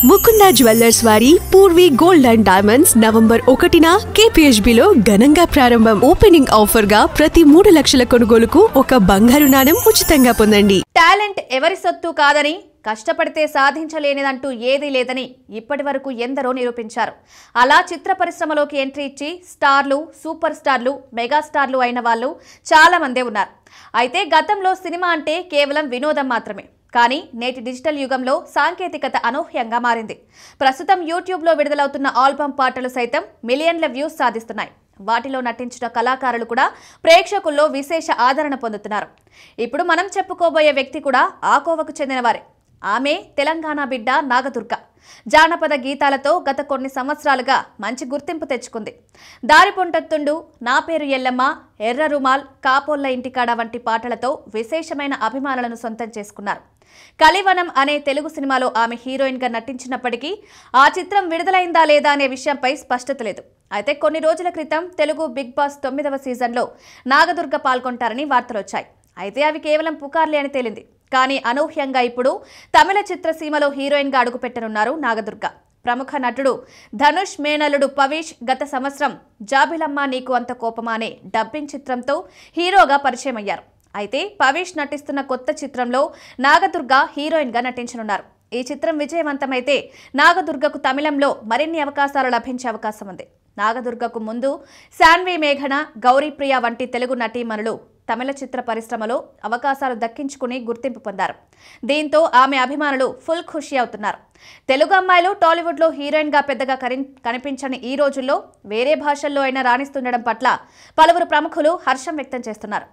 Mukunda jewellers వారి Poorvi gold and diamonds November 1న KPHB లో ఘనంగా ప్రారంభం. ఓపెనింగ్ ఆఫర్ గా ప్రతి 3 లక్షల కొనుగోలుకు ఒక బంగారు నాణెం ఉచితంగా పొందండి. టాలెంట్ ఎవరి సొత్తు కాదని, కష్టపడితే సాధించలేనిదంటూ ఏదీ లేదని ఇప్పటి వరకు ఎందరో నిరూపించారు. అలా చిత్ర పరిశ్రమలోకి ఎంట్రీ ఇచ్చి స్టార్లు, సూపర్ స్టార్లు, మెగాస్టార్లు అయిన వాళ్ళు చాలా మందే ఉన్నారు. అయితే గతంలో సినిమా అంటే కేవలం వినోదం మాత్రమే. కానీ నేటి డిజిటల్ యుగంలో సాంకేతికత అనూహ్యంగా మారింది. ప్రస్తుతం యూట్యూబ్లో విడుదలవుతున్న ఆల్బమ్ పాటలు సైతం మిలియన్ల వ్యూస్ సాధిస్తున్నాయి. వాటిలో నటించిన కళాకారులు కూడా ప్రేక్షకుల్లో విశేష ఆదరణ పొందుతున్నారు. ఇప్పుడు మనం చెప్పుకోబోయే వ్యక్తి కూడా ఆ కోవకు చెందినవారే. ఆమె తెలంగాణ బిడ్డ నాగదుర్గ. జానపద గీతాలతో గత కొన్ని సంవత్సరాలుగా మంచి గుర్తింపు తెచ్చుకుంది. దారిపొంటత్తుండు, నా పేరు ఎల్లమ్మ, ఎర్ర రుమాల్, కాపోళ్ల ఇంటికాడ వంటి పాటలతో విశేషమైన అభిమానులను సొంతం చేసుకున్నారు. కలివనం అనే తెలుగు సినిమాలో ఆమె హీరోయిన్గా నటించినప్పటికీ ఆ చిత్రం విడుదలైందా లేదా అనే విషయంపై స్పష్టత లేదు. అయితే కొన్ని రోజుల క్రితం తెలుగు బిగ్ బాస్ 9వ సీజన్లో నాగదుర్గ పాల్గొంటారని వార్తలొచ్చాయి. అయితే అవి కేవలం పుకార్లే అని తేలింది. కానీ అనూహ్యంగా ఇప్పుడు తమిళ చిత్రసీమలో హీరోయిన్గా అడుగుపెట్టనున్నారు నాగదుర్గ. ప్రముఖ నటుడు ధనుష్ మేనల్లుడు పవీష్ గత సంవత్సరం జాబిలమ్మ నీకు అంత కోపమా అనే డబ్బింగ్ చిత్రంతో హీరోగా పరిచయం అయ్యారు. అయితే పవీష్ నటిస్తున్న కొత్త చిత్రంలో నాగదుర్గ హీరోయిన్గా నటించనున్నారు. ఈ చిత్రం విజయవంతమైతే నాగదుర్గకు తమిళంలో మరిన్ని అవకాశాలు లభించే అవకాశం ఉంది. నాగదుర్గకు ముందు శాన్వి మేఘన, గౌరీప్రియ వంటి తెలుగు నటీమణులు తమిళ చిత్ర పరిశ్రమలో అవకాశాలు దక్కించుకుని గుర్తింపు పొందారు. దీంతో ఆమె అభిమానులు ఫుల్ ఖుషి అవుతున్నారు. తెలుగు అమ్మాయిలు టాలీవుడ్లో హీరోయిన్గా పెద్దగా కనిపించని ఈ రోజుల్లో వేరే భాషల్లో అయినా రాణిస్తుండడం పట్ల పలువురు ప్రముఖులు హర్షం వ్యక్తం చేస్తున్నారు.